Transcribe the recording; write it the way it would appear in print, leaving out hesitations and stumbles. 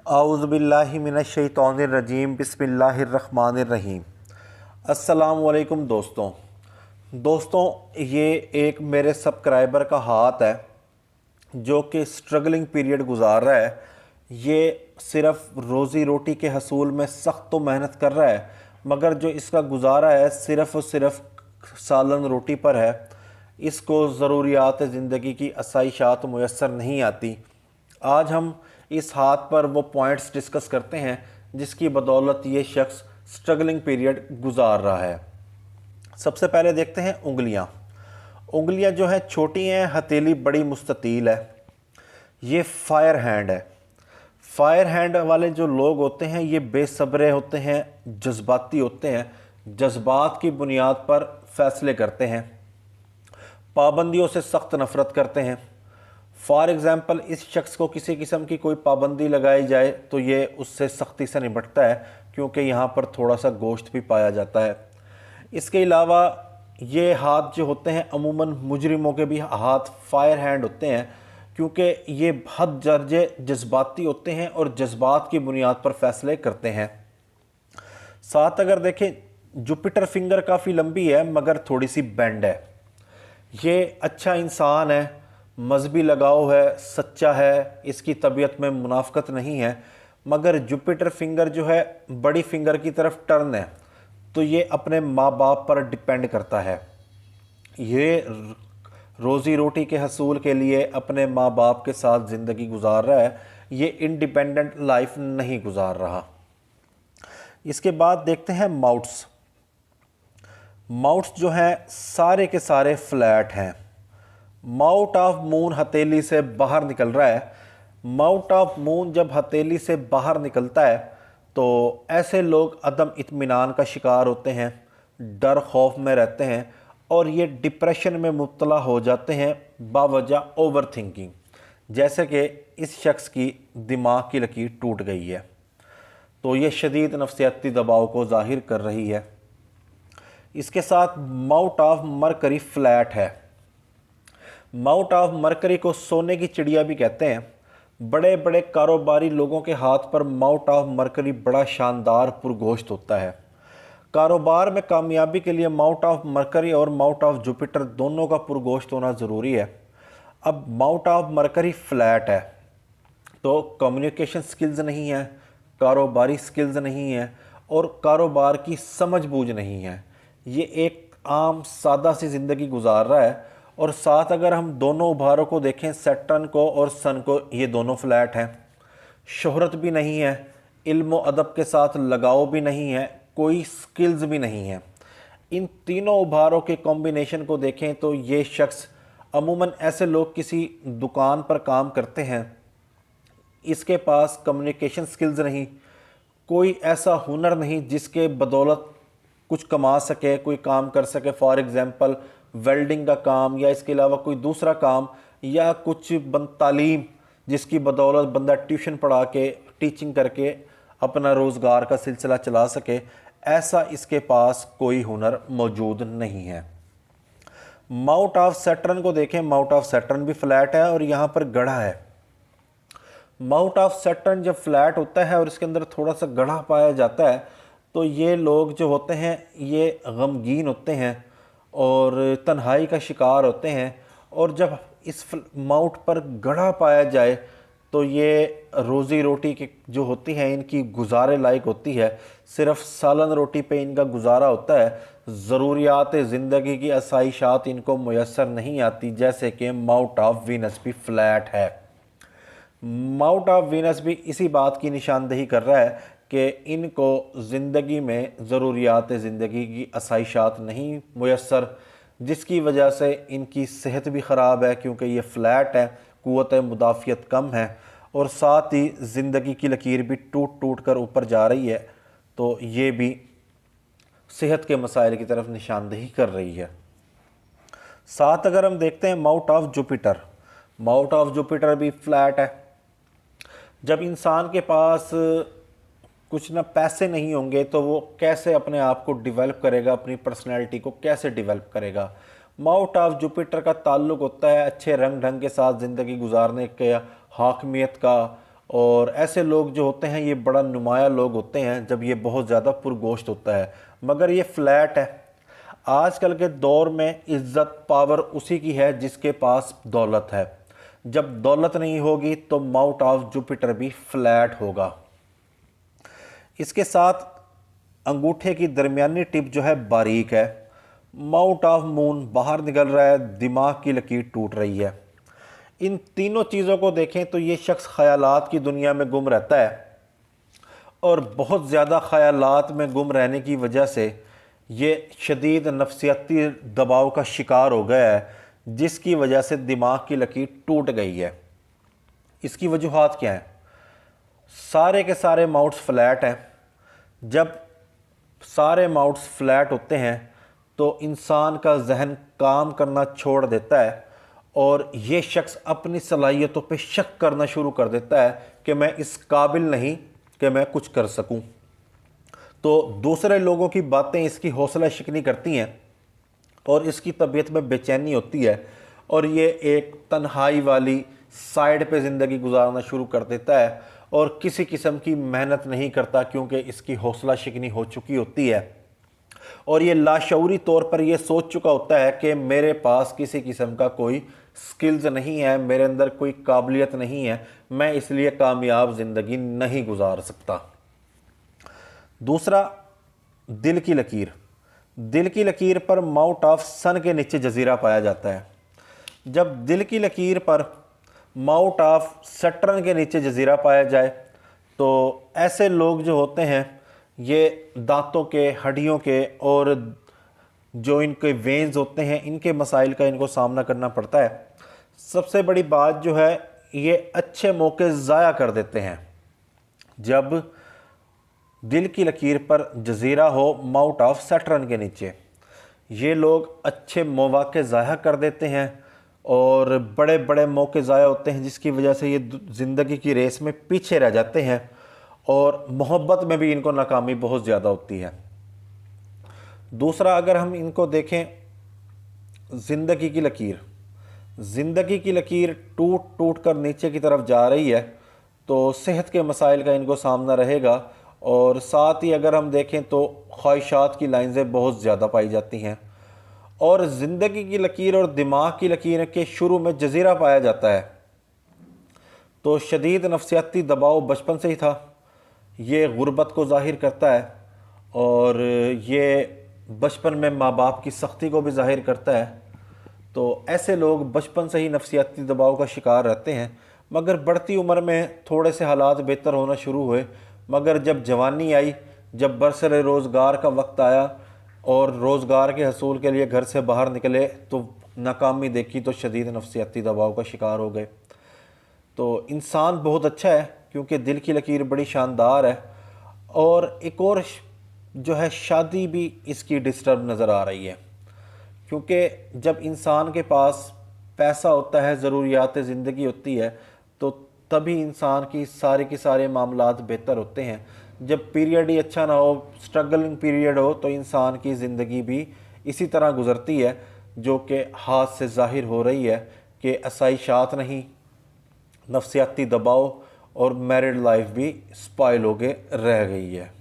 आऊज़ुबिल्लाहि मिनश्शैतानिर्रजीम बिस्मिल्लाहिर्रहमानिर्रहीम। अस्सलाम वालेकुम दोस्तों, ये एक मेरे सब्सक्राइबर का हाथ है जो कि स्ट्रगलिंग पीरियड गुजार रहा है। ये सिर्फ रोज़ी रोटी के हसूल में सख्त तो मेहनत कर रहा है, मगर जो इसका गुजारा है सिर्फ़ और सिर्फ सालन रोटी पर है। इसको ज़रूरियात ज़िंदगी की आसाइशात मुयस्सर नहीं आती। आज हम इस हाथ पर वो पॉइंट्स डिस्कस करते हैं जिसकी बदौलत ये शख्स स्ट्रगलिंग पीरियड गुजार रहा है। सबसे पहले देखते हैं उंगलियां जो हैं छोटी हैं, हथेली बड़ी मुस्ततील है। ये फायर हैंड है। फायर हैंड वाले जो लोग होते हैं ये बेसब्रे होते हैं, जज्बाती होते हैं, जज्बात की बुनियाद पर फैसले करते हैं, पाबंदियों से सख्त नफ़रत करते हैं। फॉर एग्ज़ाम्पल, इस शख्स को किसी किस्म की कोई पाबंदी लगाई जाए तो ये उससे सख्ती से निपटता है, क्योंकि यहाँ पर थोड़ा सा गोश्त भी पाया जाता है। इसके अलावा ये हाथ जो होते हैं अमूमन मुजरिमों के भी हाथ फायर हैंड होते हैं, क्योंकि ये हद दर्जे जज्बाती होते हैं और जज्बात की बुनियाद पर फैसले करते हैं। साथ अगर देखें, जुपिटर फिंगर काफ़ी लंबी है मगर थोड़ी सी बेंड है। ये अच्छा इंसान है, मजहबी लगाव है, सच्चा है, इसकी तबीयत में मुनाफकत नहीं है, मगर जुपिटर फिंगर जो है बड़ी फिंगर की तरफ टर्न है, तो ये अपने माँ बाप पर डिपेंड करता है। ये रोज़ी रोटी के हसूल के लिए अपने माँ बाप के साथ ज़िंदगी गुजार रहा है, ये इंडिपेंडेंट लाइफ नहीं गुजार रहा। इसके बाद देखते हैं माउट्स जो हैं सारे के सारे फ्लैट हैं। माउट ऑफ मून हथेली से बाहर निकल रहा है। माउट ऑफ मून जब हथेली से बाहर निकलता है तो ऐसे लोग अदम इत्मीनान का शिकार होते हैं, डर खौफ में रहते हैं और ये डिप्रेशन में मुब्तला हो जाते हैं बावजह ओवर थिंकिंग, जैसे कि इस शख्स की दिमाग की लकीर टूट गई है, तो ये शदीद नफ्सियाती दबाव को ज़ाहिर कर रही है। इसके साथ माउट ऑफ मरकरी फ्लैट है। माउट ऑफ मरकरी को सोने की चिड़िया भी कहते हैं। बड़े बड़े कारोबारी लोगों के हाथ पर माउट ऑफ मरकरी बड़ा शानदार पुरगोश्त होता है। कारोबार में कामयाबी के लिए माउट ऑफ मरकरी और माउट ऑफ जुपिटर दोनों का पुरगोश्त होना ज़रूरी है। अब माउट ऑफ मरकरी फ्लैट है तो कम्युनिकेशन स्किल्स नहीं है, कारोबारी स्किल्स नहीं है और कारोबार की समझ बूझ नहीं है। ये एक आम सादा सी ज़िंदगी गुजार रहा है। और साथ अगर हम दोनों उभारों को देखें, सैटर्न को और सन को, ये दोनों फ्लैट हैं। शोहरत भी नहीं है, इल्म और अदब के साथ लगाव भी नहीं है, कोई स्किल्स भी नहीं है। इन तीनों उभारों के कॉम्बिनेशन को देखें तो ये शख्स अमूमन ऐसे लोग किसी दुकान पर काम करते हैं, इसके पास कम्युनिकेशन स्किल्स नहीं, कोई ऐसा हुनर नहीं जिसके बदौलत कुछ कमा सके, कोई काम कर सके। फॉर एग्ज़ाम्पल वेल्डिंग का काम या इसके अलावा कोई दूसरा काम या कुछ तालीम जिसकी बदौलत बंदा ट्यूशन पढ़ा के, टीचिंग करके अपना रोज़गार का सिलसिला चला सके, ऐसा इसके पास कोई हुनर मौजूद नहीं है। माउट ऑफ सैटर्न को देखें, माउट ऑफ सैटर्न भी फ्लैट है और यहाँ पर गढ़ा है। माउट ऑफ सैटर्न जब फ्लैट होता है और इसके अंदर थोड़ा सा गढ़ा पाया जाता है तो ये लोग जो होते हैं ये गमगीन होते हैं और तन्हाई का शिकार होते हैं। और जब इस माउट पर गढ़ा पाया जाए तो ये रोज़ी रोटी की जो होती है इनकी गुजारे लायक होती है। सिर्फ सालन रोटी पे इनका गुजारा होता है, ज़रूरियात ज़िंदगी की आसाइशात इनको मुयस्सर नहीं आती, जैसे कि माउट ऑफ वीनस भी फ्लैट है। माउट ऑफ वीनस भी इसी बात की निशानदेही कर रहा है कि इनको ज़िंदगी में ज़रूरियात ज़िंदगी की आसाइशात नहीं मुयस्सर, जिसकी वजह से इनकी सेहत भी ख़राब है, क्योंकि ये फ्लैट है, क़ुव्वत मुदाफ़ियत कम है और साथ ही ज़िंदगी की लकीर भी टूट टूट कर ऊपर जा रही है, तो ये भी सेहत के मसाइल की तरफ निशानदेही कर रही है। साथ अगर हम देखते हैं माउट ऑफ जुपिटर भी फ्लैट है। जब इंसान के पास कुछ ना पैसे नहीं होंगे तो वो कैसे अपने आप को डेवलप करेगा, अपनी पर्सनैलिटी को कैसे डेवलप करेगा। माउट ऑफ जुपिटर का ताल्लुक़ होता है अच्छे रंग ढंग के साथ ज़िंदगी गुजारने के, हाकमियत का और ऐसे लोग जो होते हैं ये बड़ा नुमाया लोग होते हैं जब ये बहुत ज़्यादा पुरगोश्त होता है, मगर ये फ्लैट है। आजकल के दौर में इज़्ज़त पावर उसी की है जिसके पास दौलत है। जब दौलत नहीं होगी तो माउंट ऑफ जुपिटर भी फ्लैट होगा। इसके साथ अंगूठे की दरमियानी टिप जो है बारीक है। माउंट ऑफ मून बाहर निकल रहा है, दिमाग की लकीर टूट रही है। इन तीनों चीज़ों को देखें तो ये शख्स ख़यालात की दुनिया में गुम रहता है और बहुत ज़्यादा ख़यालात में गुम रहने की वजह से ये शदीद नफसियाती दबाव का शिकार हो गया है, जिसकी वजह से दिमाग की लकीर टूट गई है। इसकी वजूहात क्या हैं? सारे के सारे माउंट्स फ्लैट हैं। जब सारे माउंट्स फ्लैट होते हैं तो इंसान का जहन काम करना छोड़ देता है और ये शख्स अपनी सलाहियतों पे शक करना शुरू कर देता है कि मैं इस काबिल नहीं कि मैं कुछ कर सकूं। तो दूसरे लोगों की बातें इसकी हौसला शिकनी करती हैं और इसकी तबीयत में बेचैनी होती है और ये एक तन्हाई वाली साइड पे ज़िंदगी गुजारना शुरू कर देता है और किसी किस्म की मेहनत नहीं करता, क्योंकि इसकी हौसला शिकनी हो चुकी होती है और ये लाशऊरी तौर पर ये सोच चुका होता है कि मेरे पास किसी किस्म का कोई स्किल्स नहीं है, मेरे अंदर कोई काबिलियत नहीं है, मैं इसलिए कामयाब ज़िंदगी नहीं गुजार सकता। दूसरा, दिल की लकीर। दिल की लकीर पर माउंट ऑफ सन के नीचे जजीरा पाया जाता है। जब दिल की लकीर पर माउंट ऑफ सैटर्न के नीचे जजीरा पाया जाए तो ऐसे लोग जो होते हैं ये दांतों के, हड्डियों के और जो इनके वेन्स होते हैं इनके मसाइल का इनको सामना करना पड़ता है। सबसे बड़ी बात जो है, ये अच्छे मौके ज़ाया कर देते हैं। जब दिल की लकीर पर जजीरा हो माउंट ऑफ सैटर्न के नीचे, ये लोग अच्छे मौके ज़ाया कर देते हैं और बड़े बड़े मौके ज़ाया होते हैं, जिसकी वजह से ये ज़िंदगी की रेस में पीछे रह जाते हैं और मोहब्बत में भी इनको नाकामी बहुत ज़्यादा होती है। दूसरा, अगर हम इनको देखें ज़िंदगी की लकीर, ज़िंदगी की लकीर टूट टूट कर नीचे की तरफ जा रही है तो सेहत के मसाइल का इनको सामना रहेगा और साथ ही अगर हम देखें तो ख्वाहिशात की लाइनें बहुत ज़्यादा पाई जाती हैं। और ज़िंदगी की लकीर और दिमाग की लकीर के शुरू में जजीरा पाया जाता है तो शदीद नफसियाती दबाव बचपन से ही था। ये गुर्बत को ज़ाहिर करता है और ये बचपन में माँ बाप की सख्ती को भी ज़ाहिर करता है। तो ऐसे लोग बचपन से ही नफसियाती दबाव का शिकार रहते हैं, मगर बढ़ती उम्र में थोड़े से हालात बेहतर होना शुरू हुए, मगर जब जवानी आई, जब बरसरे रोज़गार का वक्त आया और रोज़गार के हसूल के लिए घर से बाहर निकले तो नाकामी देखी तो शदीद नफसियाती दबाव का शिकार हो गए। तो इंसान बहुत अच्छा है क्योंकि दिल की लकीर बड़ी शानदार है। और एक और जो है, शादी भी इसकी डिस्टर्ब नज़र आ रही है, क्योंकि जब इंसान के पास पैसा होता है, ज़रूरियात ज़िंदगी होती है, तो तभी इंसान की सारे मामलात बेहतर होते हैं। जब पीरियड ही अच्छा ना हो, स्ट्रगलिंग पीरियड हो, तो इंसान की ज़िंदगी भी इसी तरह गुज़रती है, जो कि हाथ से ज़ाहिर हो रही है कि आसाइशात नहीं, नफसियाती दबाव और मैरिड लाइफ भी स्पॉइल हो के रह गई है।